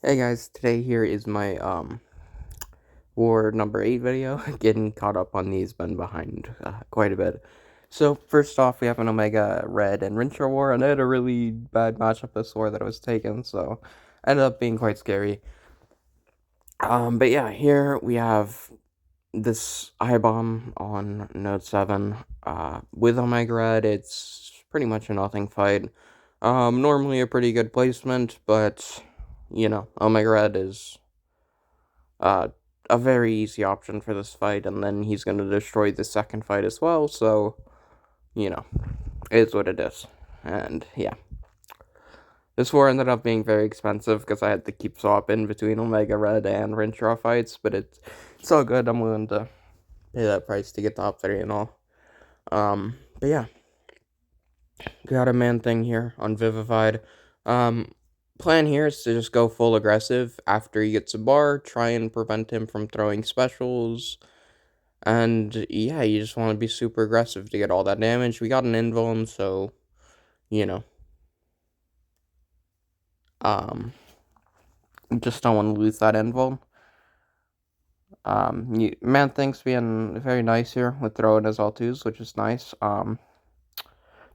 Hey guys, today here is my war number 8 video. Getting caught up on these, been behind quite a bit. So first off, we have an Omega Red and Rintrah war, and I had a really bad matchup this war that I was taken, so ended up being quite scary. But yeah, here we have this Ibom on Node 7. With Omega Red, it's pretty much a nothing fight. Normally a pretty good placement, but Omega Red is uh, a very easy option for this fight, and then he's going to destroy the second fight as well, so, it is what it is. And, yeah. This war ended up being very expensive, because I had to keep swapping between Omega Red and Rintrah fights, but it's all good. I'm willing to pay that price to get top 3 and all. But yeah. Got a man thing here on Vivified. Plan here is to just go full aggressive after he gets a bar, try and prevent him from throwing specials. And yeah, you just want to be super aggressive to get all that damage. We got an invuln, so you know, just don't want to lose that invuln. Man thinks being very nice here with throwing his L2s, which is nice.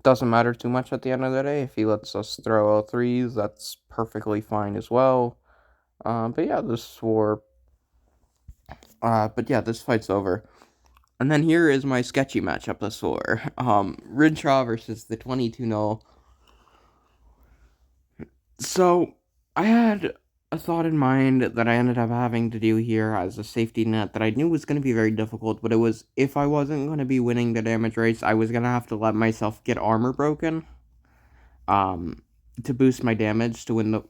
Doesn't matter too much at the end of the day. If he lets us throw L3s, that's perfectly fine as well. But yeah, this war. But yeah, this fight's over. And then here is my sketchy matchup this war. Rintrah versus the 22 Knull. So, I had a thought in mind that I ended up having to do here as a safety net that I knew was going to be very difficult, but it was, if I wasn't going to be winning the damage race, I was going to have to let myself get armor broken, to boost my damage to win the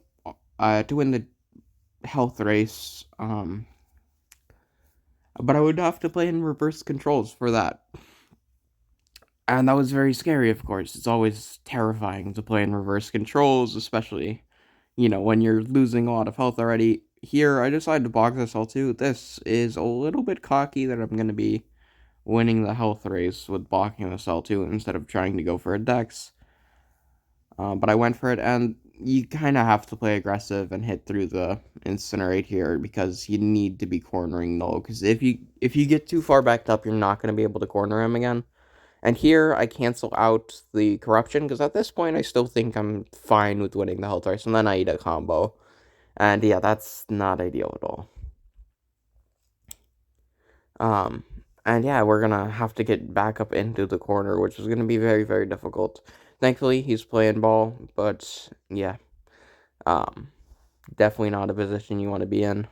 health race, but I would have to play in reverse controls for that. And that was very scary, of course. It's always terrifying to play in reverse controls, especially, when you're losing a lot of health already. Here, I decided to box this L2. This is a little bit cocky that I'm going to be winning the health race with blocking this L2 instead of trying to go for a dex. But I went for it, and you kind of have to play aggressive and hit through the incinerate here because you need to be cornering Knull. Because if you get too far backed up, you're not going to be able to corner him again. And here, I cancel out the corruption, because at this point, I still think I'm fine with winning the health race, and then I eat a combo. And yeah, that's not ideal at all. And yeah, we're gonna have to get back up into the corner, which is gonna be very, very difficult. Thankfully, he's playing ball, but yeah, definitely not a position you want to be in.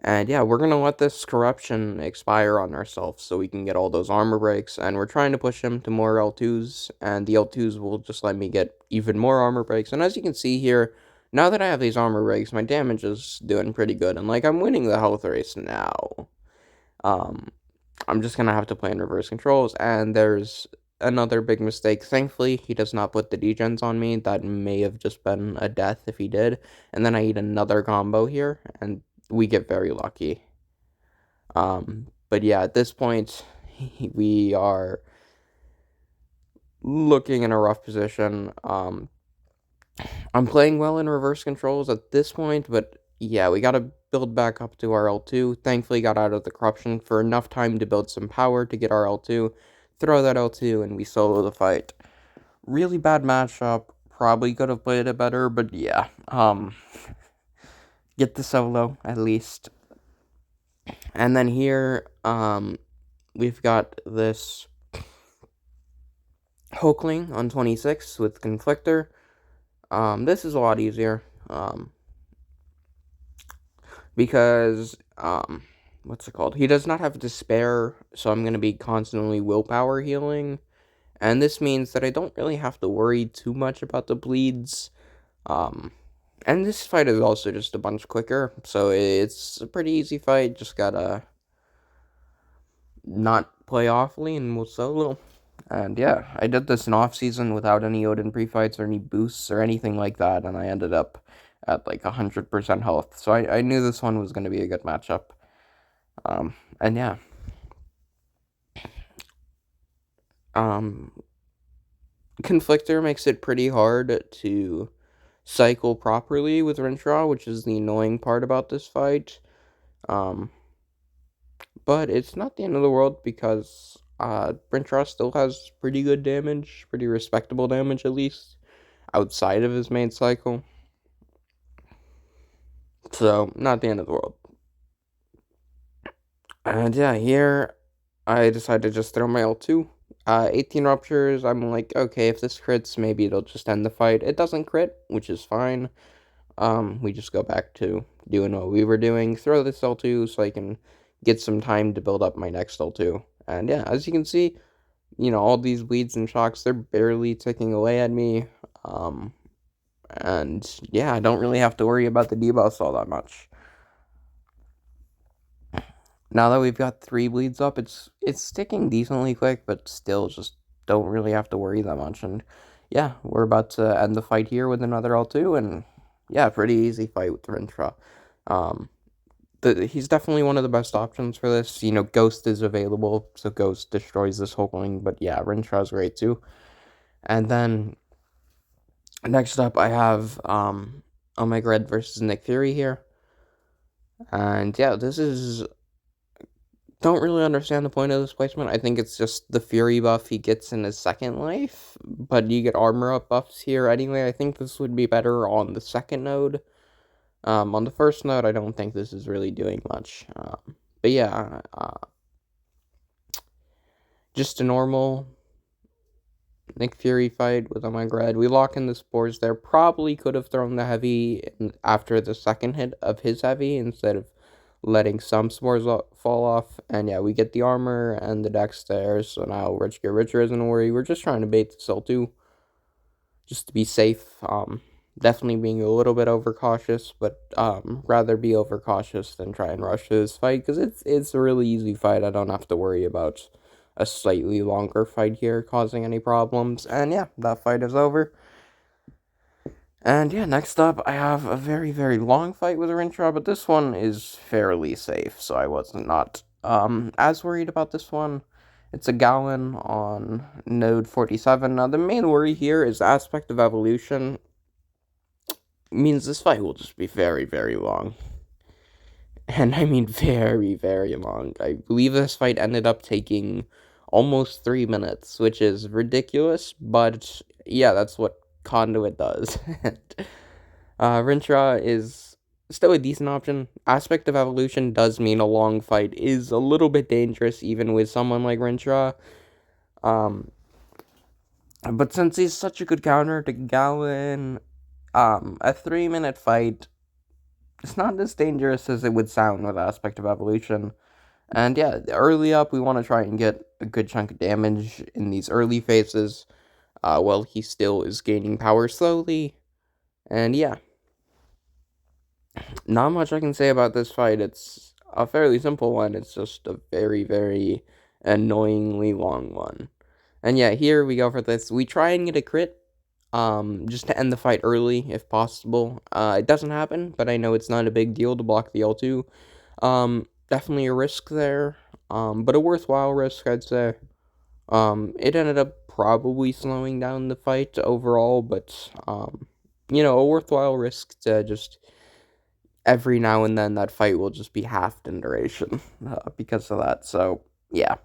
And yeah, we're going to let this corruption expire on ourselves so we can get all those armor breaks. And we're trying to push him to more L2s. And the L2s will just let me get even more armor breaks. And as you can see here, now that I have these armor breaks, my damage is doing pretty good. And like, I'm winning the health race now. I'm just going to have to play in reverse controls. And there's another big mistake. Thankfully, he does not put the degens on me. That may have just been a death if he did. And then I eat another combo here. And we get very lucky. But yeah, at this point, we are looking in a rough position. I'm playing well in reverse controls at this point, but yeah, we gotta build back up to our L2. Thankfully, got out of the corruption for enough time to build some power to get our L2, throw that L2, and we solo the fight. Really bad matchup. Probably could have played it better, but yeah. Get the solo, at least. And then here, we've got this Hulkling on 26 with Conflictor. This is a lot easier, because, what's it called? He does not have Despair, so I'm going to be constantly willpower healing. And this means that I don't really have to worry too much about the bleeds. And this fight is also just a bunch quicker, so it's a pretty easy fight. Just gotta not play awfully and we'll solo. And yeah, I did this in off season without any Odin pre-fights or any boosts or anything like that, and I ended up at like 100% health. So I knew this one was going to be a good matchup. And yeah. Conflictor makes it pretty hard to cycle properly with Rintrah, which is the annoying part about this fight. But it's not the end of the world because Rintrah still has pretty good damage, pretty respectable damage at least, outside of his main cycle. So, not the end of the world. And yeah, here I decided to just throw my L2. 18 ruptures, I'm like, okay, if this crits, maybe it'll just end the fight. It doesn't crit, which is fine. We just go back to doing what we were doing. Throw this L2 so I can get some time to build up my next L2. And yeah, as you can see, all these bleeds and shocks, they're barely ticking away at me. And yeah, I don't really have to worry about the debuffs all that much. Now that we've got 3 bleeds up, it's ticking decently quick, but still just don't really have to worry that much. And yeah, we're about to end the fight here with another L2, and yeah, pretty easy fight with Rintrah. He's definitely one of the best options for this. Ghost is available, so Ghost destroys this Hulkling, but yeah, Rintrah's great too. And then next up, I have Omega Red versus Nick Fury here. And yeah, don't really understand the point of this placement. I think it's just the Fury buff he gets in his second life, but you get armor up buffs here anyway. I think this would be better on the second node. On the first node, I don't think this is really doing much. But yeah, just a normal Nick Fury fight with Omega Red. We lock in the spores there. Probably could have thrown the heavy after the second hit of his heavy instead of letting some spores fall off. And yeah, we get the armor and the dex there. So now Rich Get Richer isn't a worry. We're just trying to bait the L2 just to be safe. Definitely being a little bit overcautious, but rather be overcautious than try and rush this fight because it's a really easy fight. I don't have to worry about a slightly longer fight here causing any problems. And yeah, that fight is over. And yeah, next up, I have a very, very long fight with Rintrah, but this one is fairly safe, so I was not as worried about this one. It's a Galan on node 47. Now, the main worry here is aspect of evolution means this fight will just be very, very long. And I mean very, very long. I believe this fight ended up taking almost 3 minutes, which is ridiculous, but yeah, that's what Conduit does. Rintrah is still a decent option. Aspect of evolution does mean a long fight is a little bit dangerous, even with someone like Rintrah. But since he's such a good counter to Galan, a 3-minute fight, it's not as dangerous as it would sound with Aspect of Evolution. And yeah, early up, we want to try and get a good chunk of damage in these early phases, while he still is gaining power slowly. And yeah, not much I can say about this fight. It's a fairly simple one. It's just a very, very annoyingly long one. And yeah, here we go for this. We try and get a crit, just to end the fight early, if possible. It doesn't happen, but I know it's not a big deal to block the L2. Definitely a risk there, but a worthwhile risk, I'd say. It ended up probably slowing down the fight overall, but, a worthwhile risk to just every now and then that fight will just be halved in duration, because of that, so, yeah.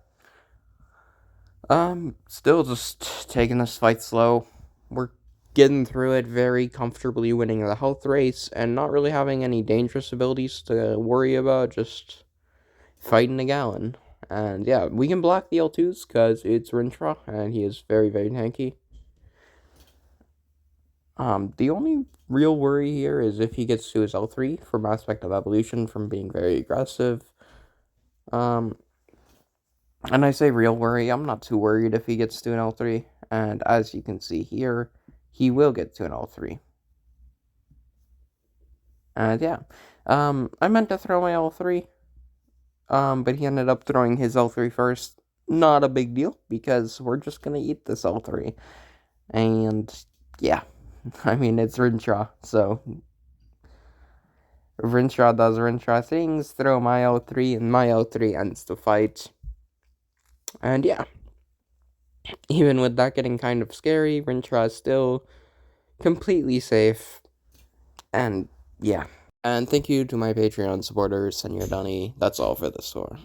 Still just taking this fight slow. We're getting through it very comfortably, winning the health race, and not really having any dangerous abilities to worry about, just fighting a Galan. And yeah, we can block the L2s because it's Rintrah, and he is very, very tanky. The only real worry here is if he gets to his L3 from Aspect of Evolution from being very aggressive. And I say real worry, I'm not too worried if he gets to an L3. And as you can see here, he will get to an L3. And yeah, I meant to throw my L3, but he ended up throwing his L3 first. Not a big deal, because we're just gonna eat this L3. And yeah, I mean, it's Rintrah, so Rintrah does Rintrah things, throw my L3, and my L3 ends the fight. And yeah, even with that getting kind of scary, Rintrah is still completely safe. And yeah. And thank you to my Patreon supporters, Senor Dunny. That's all for this war.